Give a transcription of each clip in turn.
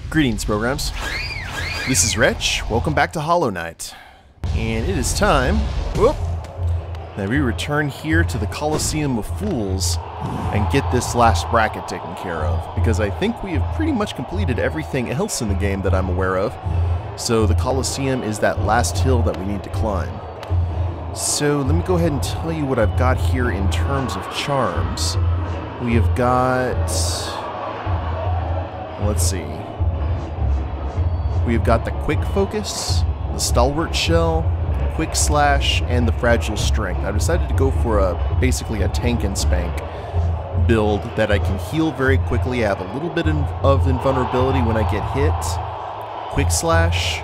Greetings, programs. This is Wretch. Welcome back to Hollow Knight. And it is time that we return here to the Colosseum of Fools and get this last bracket taken care of, because I think we have pretty much completed everything else in the game that I'm aware of. So the Colosseum is that last hill that we need to climb. So let me go ahead and tell you what I've got here in terms of charms. We have got... let's see. We've got the Quick Focus, the Stalwart Shell, Quick Slash, and the Fragile Strength. I've decided to go for basically a tank and spank build that I can heal very quickly. I have a little bit of invulnerability when I get hit. Quick Slash,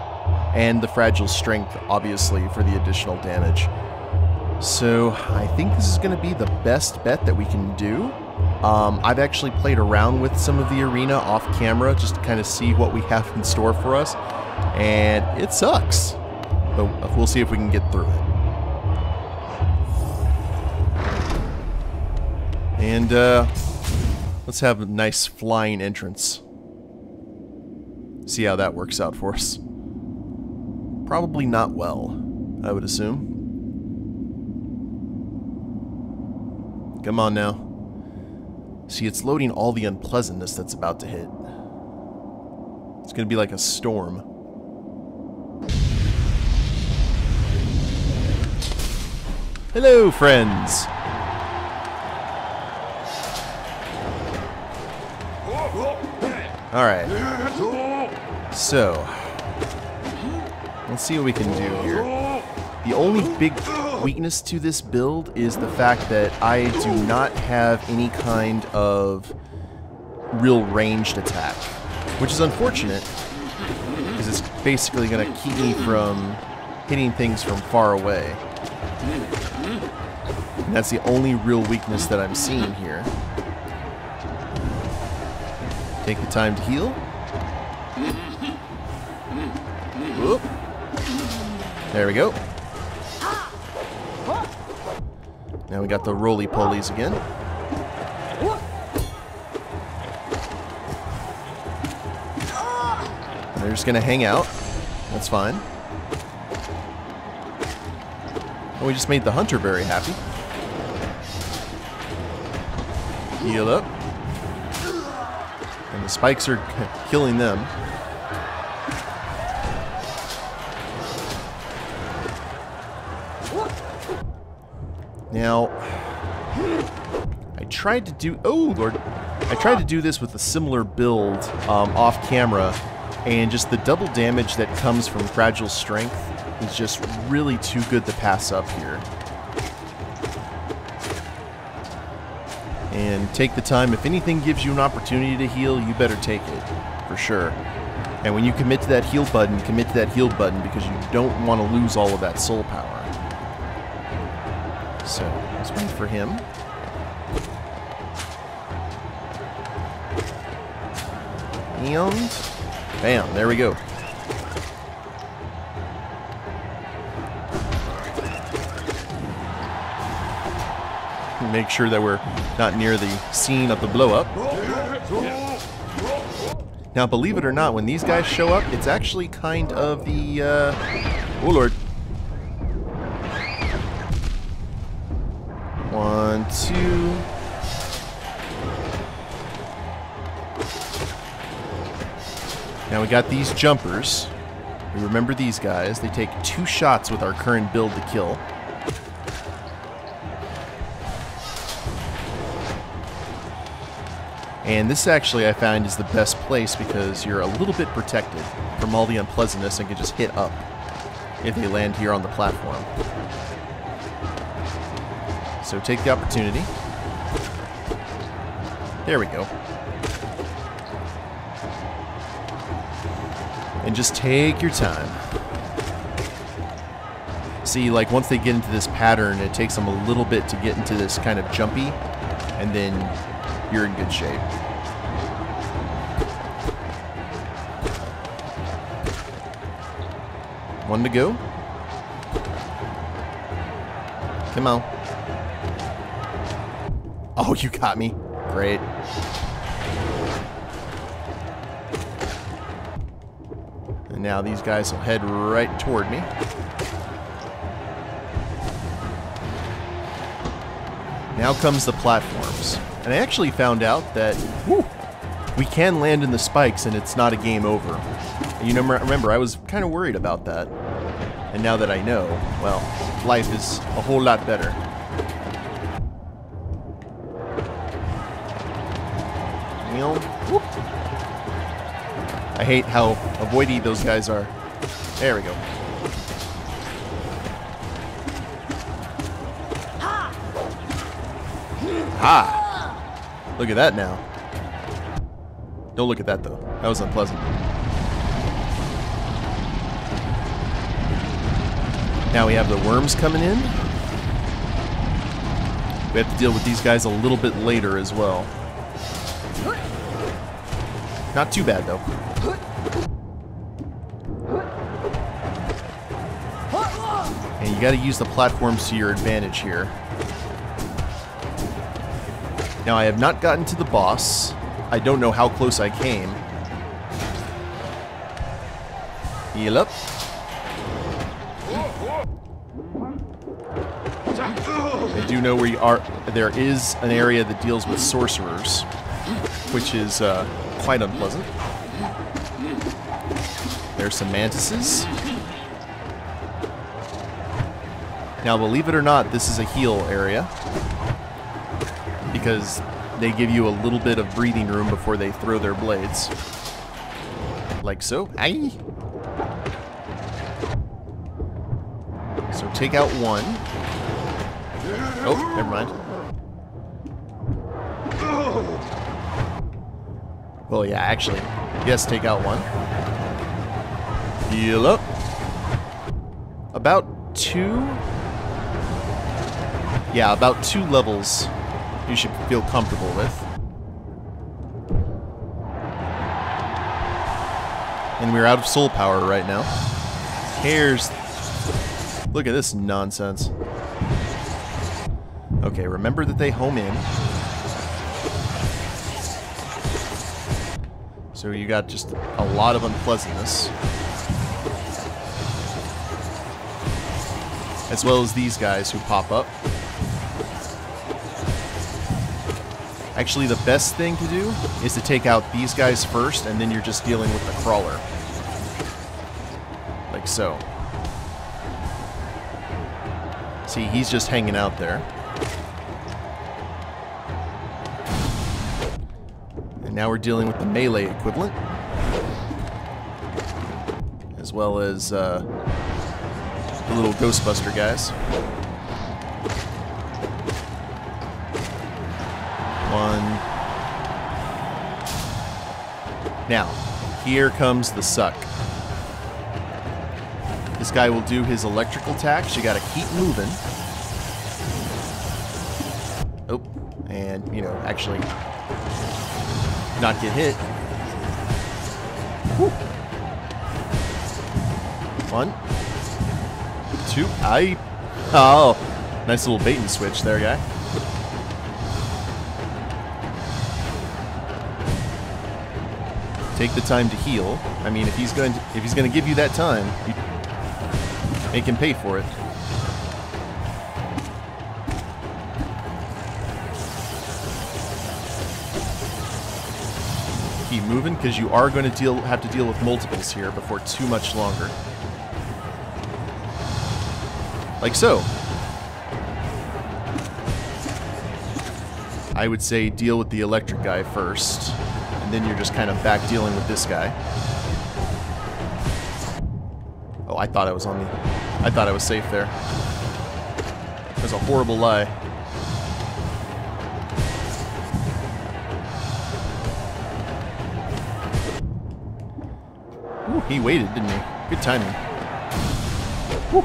and the Fragile Strength, obviously, for the additional damage. So I think this is going to be the best bet that we can do. I've actually played around with some of the arena off camera just to kind of see what we have in store for us, and it sucks, but we'll see if we can get through it. And let's have a nice flying entrance. See how that works out for us. Probably not well, I would assume. Come on now. See, it's loading all the unpleasantness that's about to hit. It's going to be like a storm. Hello, friends! Alright. So, let's see what we can do here. The only big weakness to this build is the fact that I do not have any kind of real ranged attack, which is unfortunate because it's basically going to keep me from hitting things from far away. And that's the only real weakness that I'm seeing here. Take the time to heal. Whoop. There we go. Now we got the roly-polies again. And they're just going to hang out. That's fine. And we just made the hunter very happy. Heal up. And the spikes are killing them. Now, I tried to do... oh, Lord. I tried to do this with a similar build off camera, and just the double damage that comes from Fragile Strength is just really too good to pass up here. And take the time. If anything gives you an opportunity to heal, you better take it, for sure. And when you commit to that heal button, commit to that heal button because you don't want to lose all of that soul power. So, let's wait for him. And bam, there we go. Make sure that we're not near the scene of the blow-up. Now, believe it or not, when these guys show up, it's actually kind of the... oh, Lord. 1, 2. Now we got these jumpers. We remember these guys. They take 2 shots with our current build to kill. And this actually I find is the best place because you're a little bit protected from all the unpleasantness and can just hit up if they land here on the platform. So take the opportunity. There we go. And just take your time. See, like once they get into this pattern, it takes them a little bit to get into this kind of jumpy, and then you're in good shape. One to go. Come on. Oh, you got me. Great. And now these guys will head right toward me. Now comes the platforms. And I actually found out that we can land in the spikes and it's not a game over. And you know, remember, I was kind of worried about that. And now that I know, well, life is a whole lot better. I hate how avoidy those guys are. There we go. Ha! Look at that now. Don't look at that though. That was unpleasant. Now we have the worms coming in. We have to deal with these guys a little bit later as well. Not too bad though. And you gotta use the platforms to your advantage here. Now I have not gotten to the boss. I don't know how close I came. Heal up. I do know where you are. There is an area that deals with sorcerers, which is quite unpleasant. There's some mantises. Now, believe it or not, this is a heal area, because they give you a little bit of breathing room before they throw their blades. Like so. Aye. So take out one. Oh, never mind. Well, yeah, actually. Yes, take out one. Heal up. About 2? Yeah, about 2 levels you should feel comfortable with. And we're out of soul power right now. Here's... Look at this nonsense. Okay, remember that they home in. So you got just a lot of unpleasantness. As well as these guys who pop up. Actually, the best thing to do is to take out these guys first, and then you're just dealing with the crawler. Like so. See, he's just hanging out there. And now we're dealing with the melee equivalent. As well as the little Ghostbuster guys. One. Now, here comes the suck. This guy will do his electrical attacks. You gotta keep moving. Oh, and, you know, actually not get hit. Woo. 1, 2, oh, nice little bait and switch there, guy. Take the time to heal. I mean, if he's going to give you that time, you make him pay for it. Keep moving, because you are going to have to deal with multiples here before too much longer. Like so. I would say deal with the electric guy first. And then you're just kind of back dealing with this guy. Oh, I thought I was safe there. That was a horrible lie. Ooh, he waited, didn't he? Good timing. Woo.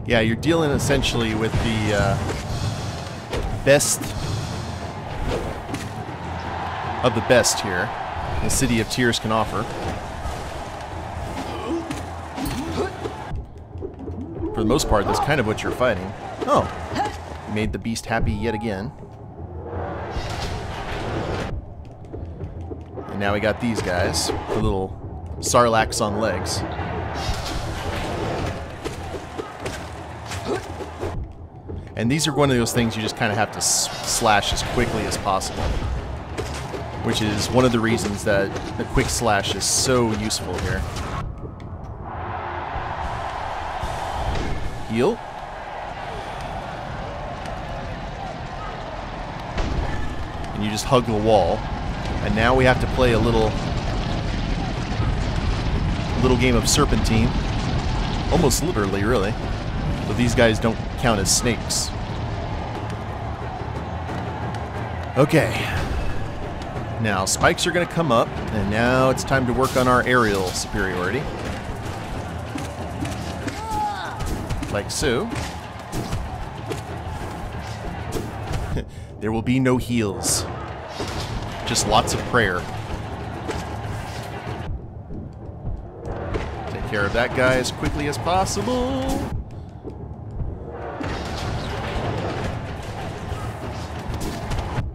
Yeah, you're dealing essentially with the best of the best here the City of Tears can offer. For the most part, that's kind of what you're fighting. Oh, made the beast happy yet again. And And now we got these guys, the little sarlaccs on legs. And these are one of those things you just kind of have to slash as quickly as possible. Which is one of the reasons that the quick slash is so useful here. Heal. And you just hug the wall. And now we have to play a little game of serpentine. Almost literally, really. But these guys don't count as snakes. Okay. Now, spikes are going to come up, and now it's time to work on our aerial superiority. Like so. There will be no heals. Just lots of prayer. Take care of that guy as quickly as possible.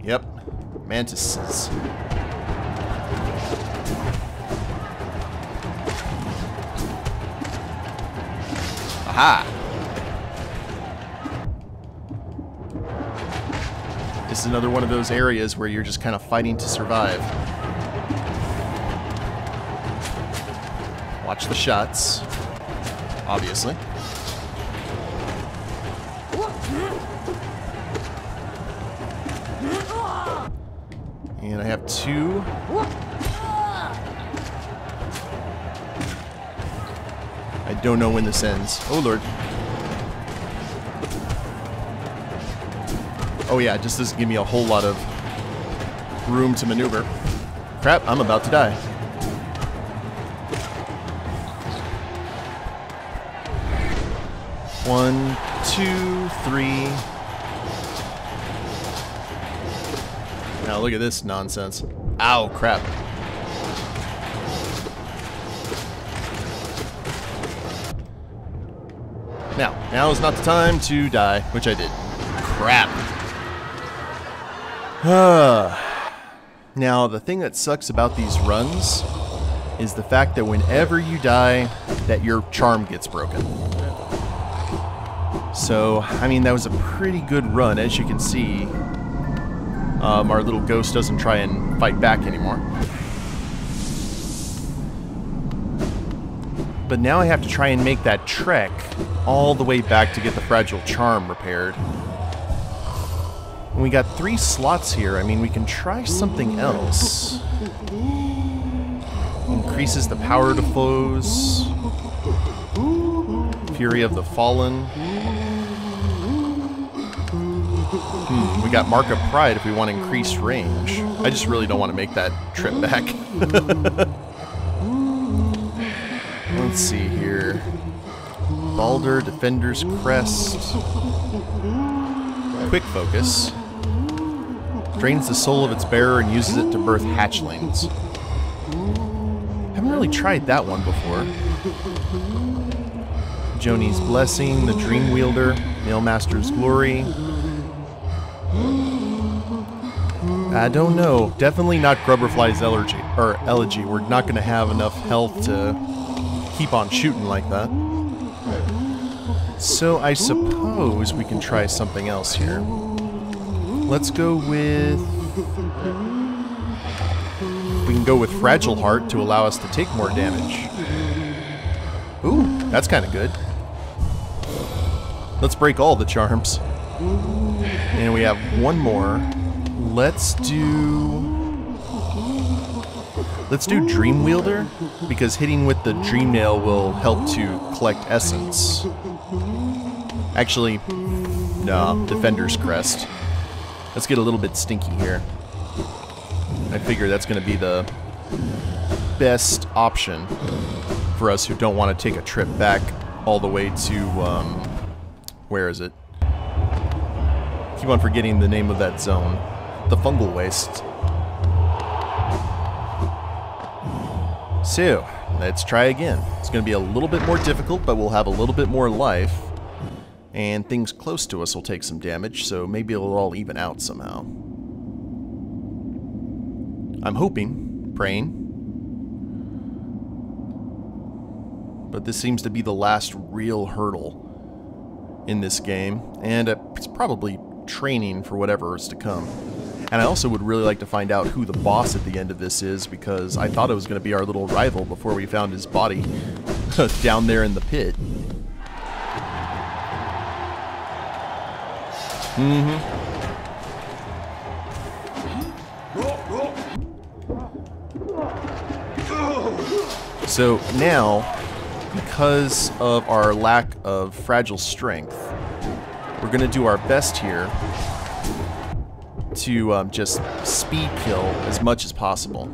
Yep. Mantises. Aha! This is another one of those areas where you're just kind of fighting to survive. Watch the shots. Obviously. And I have two. I don't know when this ends. Oh, Lord. Oh, yeah, it just doesn't give me a whole lot of room to maneuver. Crap, I'm about to die. One, two, three. Now look at this nonsense. Ow, crap. Now is not the time to die, which I did. Crap. Now, the thing that sucks about these runs is the fact that whenever you die, that your charm gets broken. So, I mean, that was a pretty good run, as you can see. Our little ghost doesn't try and fight back anymore. But now I have to try and make that trek all the way back to get the fragile charm repaired. And we got 3 slots here. I mean, we can try something else. Increases the power to foes. Fury of the Fallen. We got Mark of Pride if we want increased range. I just really don't want to make that trip back. Let's see here. Balder, Defender's Crest. Quick Focus. Drains the soul of its bearer and uses it to birth hatchlings. Haven't really tried that one before. Joni's Blessing, the Dream Wielder, Mailmaster's Glory. I don't know. Definitely not Grubberfly's Elegy. We're not going to have enough health to keep on shooting like that. So I suppose we can try something else here. Let's go with... We can go with Fragile Heart to allow us to take more damage. Ooh, that's kind of good. Let's break all the charms. And we have one more. Let's do Dream Wielder, because hitting with the Dream Nail will help to collect essence. Actually, no, Defender's Crest. Let's get a little bit stinky here. I figure that's going to be the best option for us who don't want to take a trip back all the way to, where is it? Keep on forgetting the name of that zone. The Fungal Waste. So, let's try again. It's going to be a little bit more difficult, but we'll have a little bit more life. And things close to us will take some damage, so maybe it'll all even out somehow. I'm hoping, Praying. But this seems to be the last real hurdle in this game, and it's probably training for whatever is to come. And I also would really like to find out who the boss at the end of this is, because I thought it was going to be our little rival before we found his body down there in the pit. So now, because of our lack of fragile strength, we're going to do our best here to just speed kill as much as possible.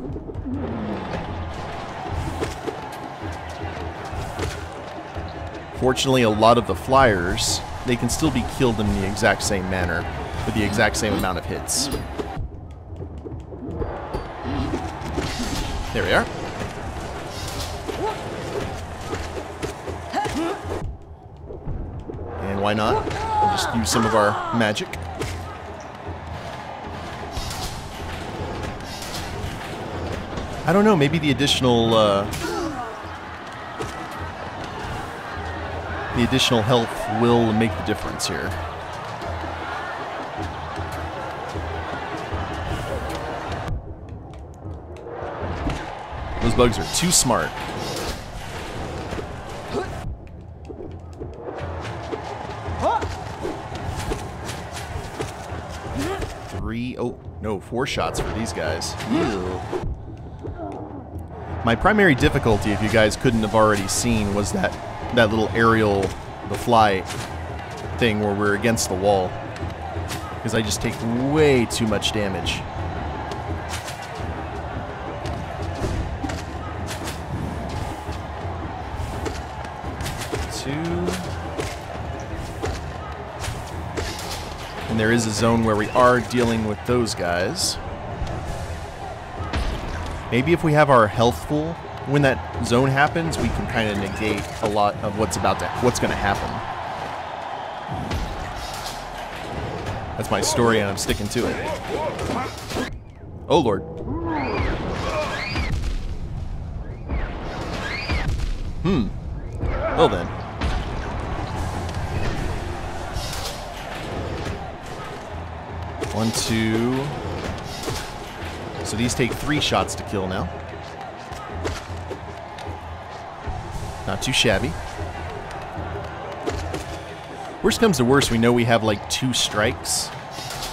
Fortunately, a lot of the flyers, they can still be killed in the exact same manner, with the exact same amount of hits. There we are. And why not? We'll just use some of our magic. I don't know, maybe the additional health will make the difference here. Those bugs are too smart. Four shots for these guys. Ew. My primary difficulty, if you guys couldn't have already seen, was that little aerial, the fly thing where we're against the wall. Because I just take way too much damage. And there is a zone where we are dealing with those guys. Maybe if we have our health full, when that zone happens, we can kind of negate a lot of what's going to happen. That's my story, and I'm sticking to it. Oh, Lord. Well then. One, two. So these take 3 shots to kill now. Not too shabby. Worst comes to worst, we know we have like 2 strikes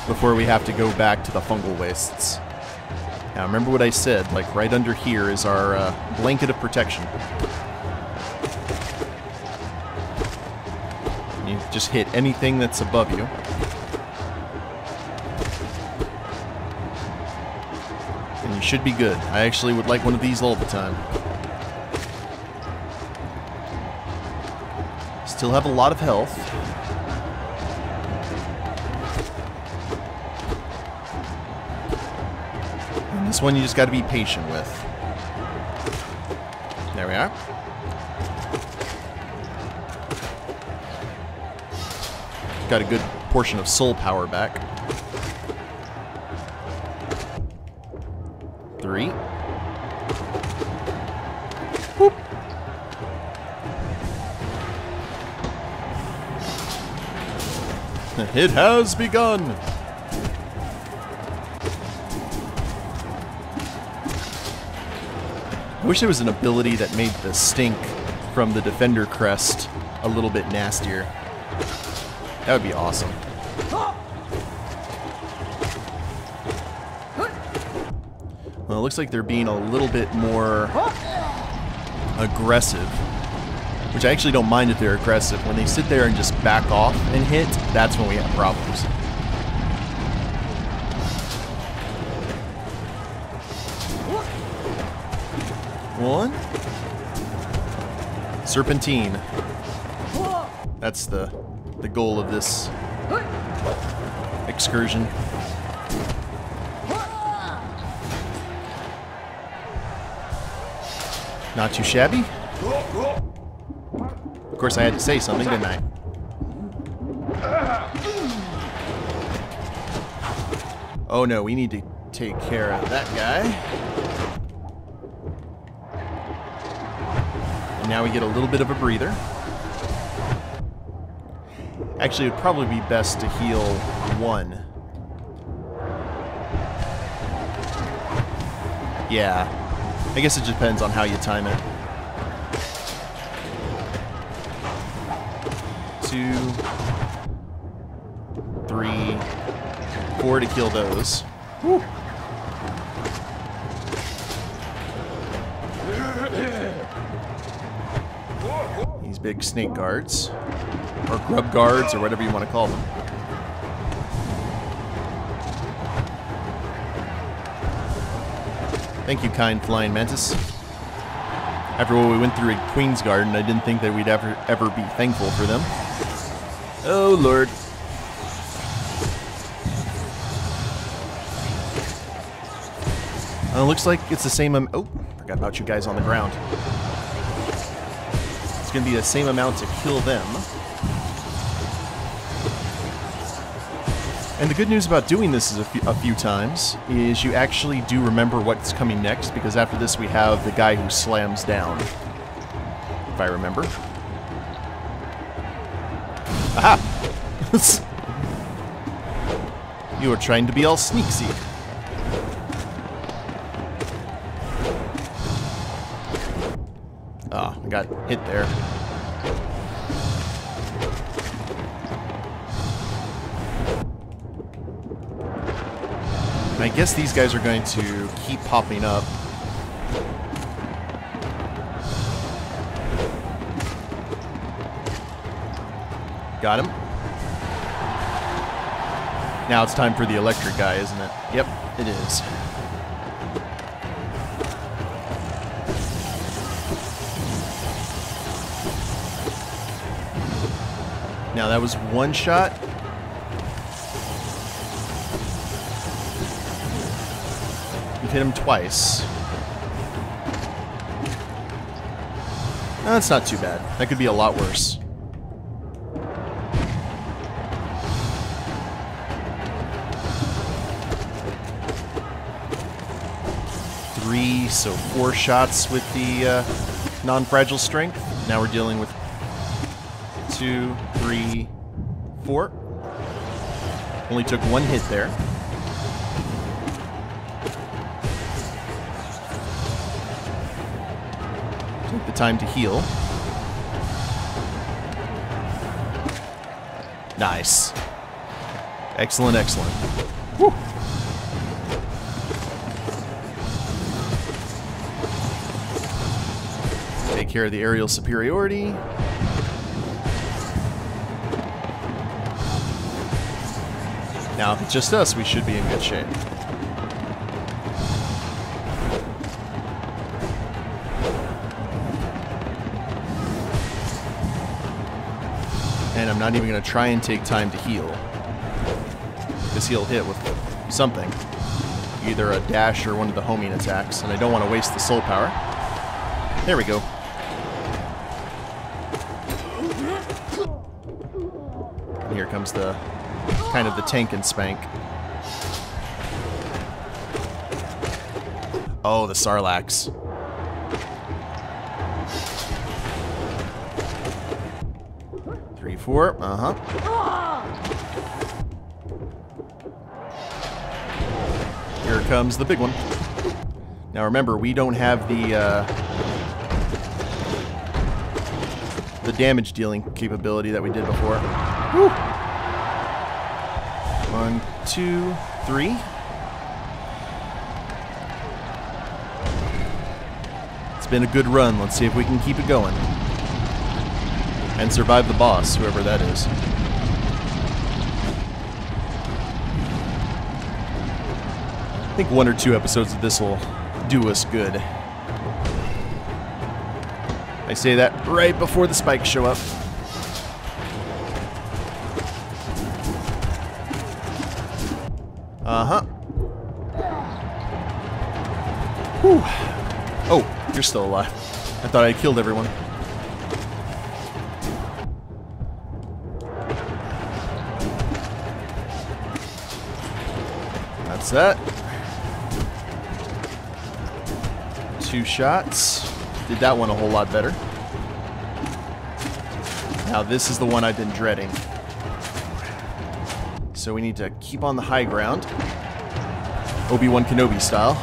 before we have to go back to the fungal wastes. Now remember what I said, like right under here is our blanket of protection. You just hit anything that's above you. And you should be good. I actually would like one of these all the time. Still have a lot of health. And this one you just got to be patient with. There we are. Got a good portion of soul power back. 3. Whoop. It has begun! I wish there was an ability that made the stink from the Defender crest a little bit nastier. That would be awesome. Well, it looks like they're being a little bit more aggressive, which I actually don't mind if they're aggressive. When they sit there and just back off and hit, that's when we have problems. One. Serpentine. That's the goal of this excursion. Not too shabby. Of course, I had to say something, didn't I? Oh no, we need to take care of that guy. Now we get a little bit of a breather. Actually, it would probably be best to heal one. Yeah. I guess it depends on how you time it. 2, 3, 4 to kill those. Woo. These big snake guards. Or grub guards, or whatever you want to call them. Thank you, kind flying mantis. After what we went through at Queen's Garden, I didn't think that we'd ever be thankful for them. Oh, Lord. Looks like it's the same oh, forgot about you guys on the ground. It's going to be the same amount to kill them. And the good news about doing this is a few times is you actually do remember what's coming next, because after this we have the guy who slams down, if I remember. Aha! You are trying to be all sneaky. Ah, I got hit there. I guess these guys are going to keep popping up. Got him. Now it's time for the electric guy, isn't it? Yep, it is. Now that was one shot. We've hit him twice. No, that's not too bad. That could be a lot worse. Three, so 4 shots with the non-fragile strength. Now we're dealing with 2, 3, 4. Only took 1 hit there. Take the time to heal. Nice. Excellent, excellent. Woo. Take care of the aerial superiority. Now, if it's just us, we should be in good shape. And I'm not even going to try and take time to heal, because he'll hit with something. Either a dash or one of the homing attacks, and I don't want to waste the soul power. There we go. And here comes the kind of the tank and spank. Oh, the Sarlaccs. Three, 4. Here comes the big one. Now remember, we don't have the damage dealing capability that we did before. Woo. 1, 2, 3. It's been a good run. Let's see if we can keep it going. And survive the boss, whoever that is. I think 1 or 2 episodes of this will do us good. I say that right before the spikes show up. Uh-huh. Whew. Oh, you're still alive. I thought I had killed everyone. That's that. 2 shots. Did that one a whole lot better. Now this is the one I've been dreading. So we need to keep on the high ground. Obi-Wan Kenobi style.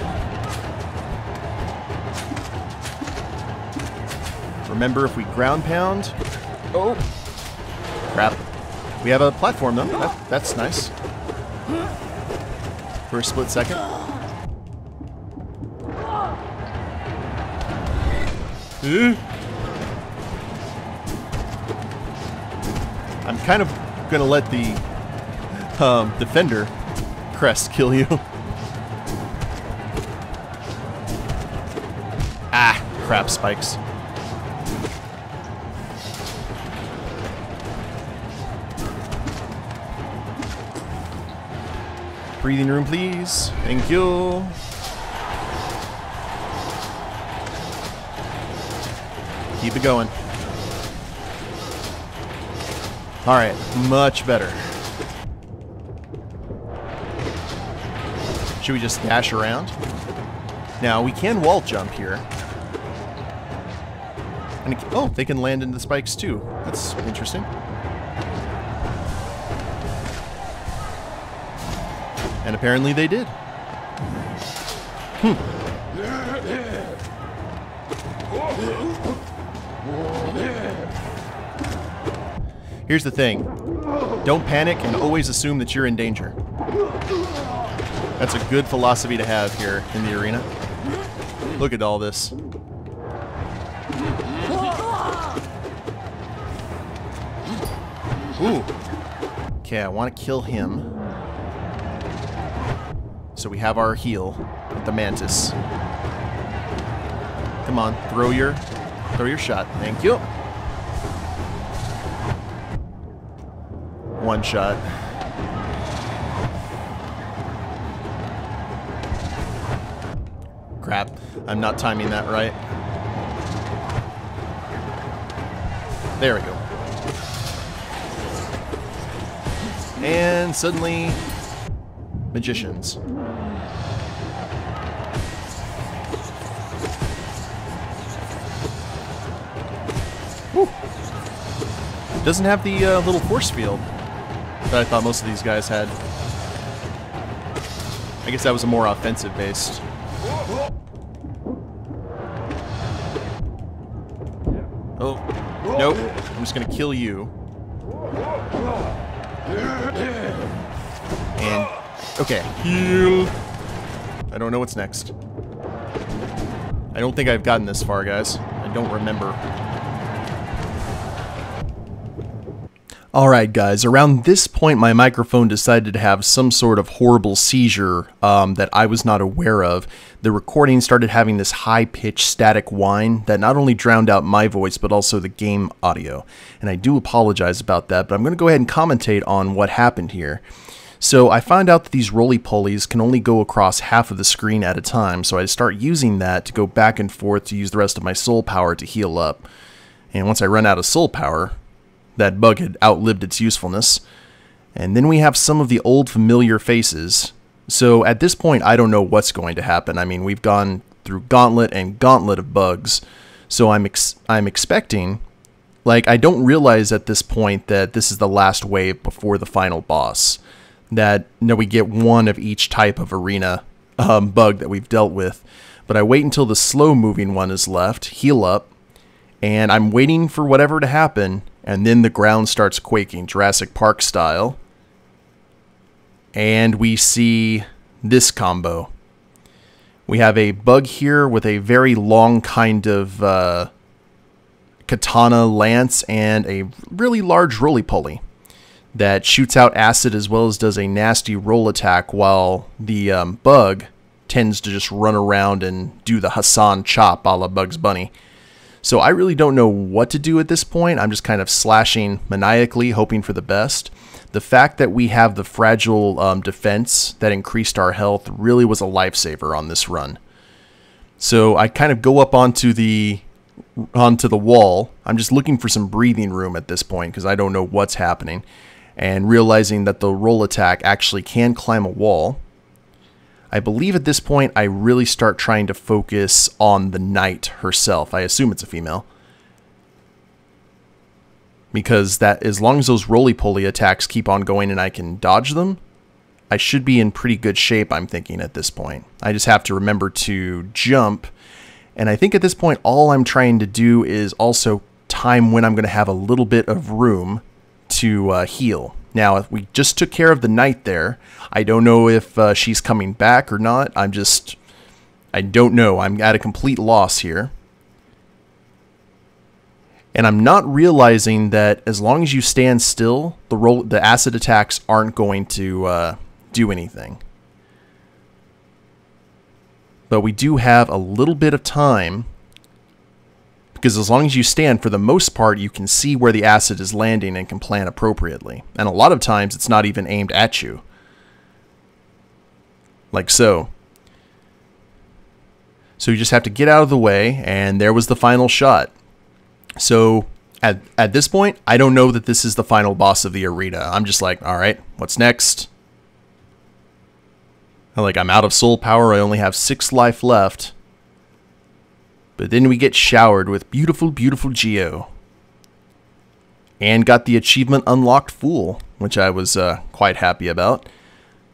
Remember, if we ground pound... Oh! Crap. We have a platform, though. That's nice. For a split second. I'm kind of going to let the defender crest kill you. Ah, crap, spikes. Breathing room, please. Thank you. Keep it going. Alright, much better. Should we just dash around? Now, we can wall jump here. And oh, they can land into the spikes too. That's interesting. And apparently they did. Here's the thing. Don't panic and always assume that you're in danger. That's a good philosophy to have here in the arena. Look at all this. Ooh. Okay, I want to kill him. So we have our heal with the mantis. Come on, throw your shot. Thank you. One shot. Crap, I'm not timing that right. There we go. And suddenly, magicians. Woo. Doesn't have the little force field that I thought most of these guys had. I guess that was a more offensive based. Oh, nope. I'm just gonna kill you. And, okay, heal. I don't know what's next. I don't think I've gotten this far, guys. I don't remember. Alright guys, around this point my microphone decided to have some sort of horrible seizure that I was not aware of. The recording started having this high-pitched static whine that not only drowned out my voice but also the game audio. And I do apologize about that, but I'm going to go ahead and commentate on what happened here. So I found out that these roly-polies can only go across half of the screen at a time, so I start using that to go back and forth to use the rest of my soul power to heal up. And once I run out of soul power, that bug had outlived its usefulness. And then we have some of the old familiar faces. So at this point, I don't know what's going to happen. I mean, we've gone through gauntlet and gauntlet of bugs. So I'm expecting, like, I don't realize at this point that this is the last wave before the final boss. That, you know, we get one of each type of arena bug that we've dealt with. But I wait until the slow-moving one is left, heal up, and I'm waiting for whatever to happen. And then the ground starts quaking, Jurassic Park style. And we see this combo. We have a bug here with a very long kind of katana lance and a really large roly-poly that shoots out acid as well as does a nasty roll attack, while the bug tends to just run around and do the Hassan chop a la Bugs Bunny. So I really don't know what to do at this point. I'm just kind of slashing maniacally, hoping for the best. The fact that we have the fragile defense that increased our health really was a lifesaver on this run. So I kind of go up onto the wall. I'm just looking for some breathing room at this point because I don't know what's happening. And realizing that the roll attack actually can climb a wall. I believe at this point I really start trying to focus on the knight herself. I assume it's a female. because that as long as those roly-poly attacks keep on going and I can dodge them, I should be in pretty good shape, I'm thinking, at this point. I just have to remember to jump, and I think at this point all I'm trying to do is also time when I'm going to have a little bit of room to heal. Now, if we just took care of the knight there, I don't know if she's coming back or not. I don't know. I'm at a complete loss here. And I'm not realizing that as long as you stand still, the acid attacks aren't going to do anything. But we do have a little bit of time, because as long as you stand, for the most part, you can see where the acid is landing and can plan appropriately. And a lot of times, it's not even aimed at you. Like so. So you just have to get out of the way, and there was the final shot. So at this point, I don't know that this is the final boss of the arena. I'm just like, all right, what's next? I'm out of soul power. I only have 6 life left. But then we get showered with beautiful, beautiful Geo. And got the achievement Unlocked Fool, which I was quite happy about.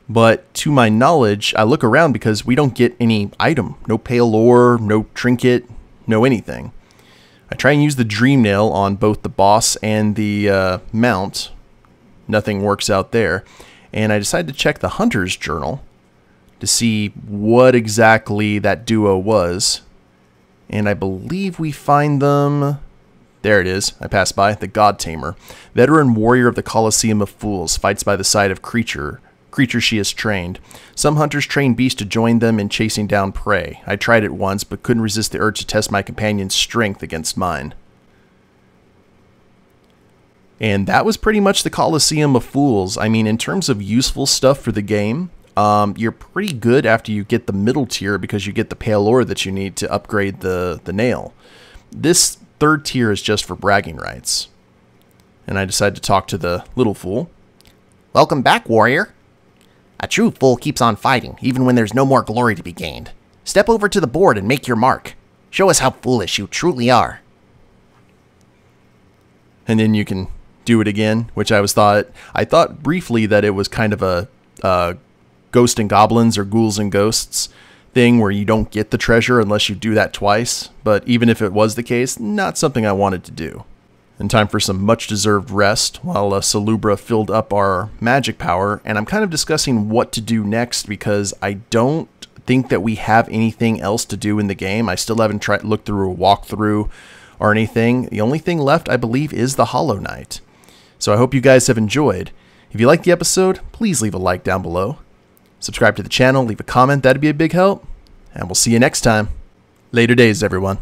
But to my knowledge, I look around because we don't get any item. No pale ore, no trinket, no anything. I try and use the Dream Nail on both the boss and the mount. Nothing works out there. And I decide to check the Hunter's Journal to see what exactly that duo was. And I believe we find them... There it is. I passed by. The God Tamer. Veteran warrior of the Colosseum of Fools. Fights by the side of creature she has trained. Some hunters train beasts to join them in chasing down prey. I tried it once, but couldn't resist the urge to test my companion's strength against mine. And that was pretty much the Colosseum of Fools. I mean, in terms of useful stuff for the game, you're pretty good after you get the middle tier because you get the pale ore that you need to upgrade the nail. This third tier is just for bragging rights. And I decide to talk to the little fool. Welcome back, warrior. A true fool keeps on fighting, even when there's no more glory to be gained. Step over to the board and make your mark. Show us how foolish you truly are. And then you can do it again, which I thought briefly that it was kind of a ghost and goblins or ghouls and ghosts thing where you don't get the treasure unless you do that twice. But even if it was the case, not something I wanted to do. And time for some much-deserved rest while Salubra filled up our magic power. And I'm kind of discussing what to do next because I don't think that we have anything else to do in the game. I still haven't looked through a walkthrough or anything. The only thing left, I believe, is the Hollow Knight. So I hope you guys have enjoyed. If you liked the episode, please leave a like down below. Subscribe to the channel, leave a comment, that'd be a big help. And we'll see you next time. Later days, everyone.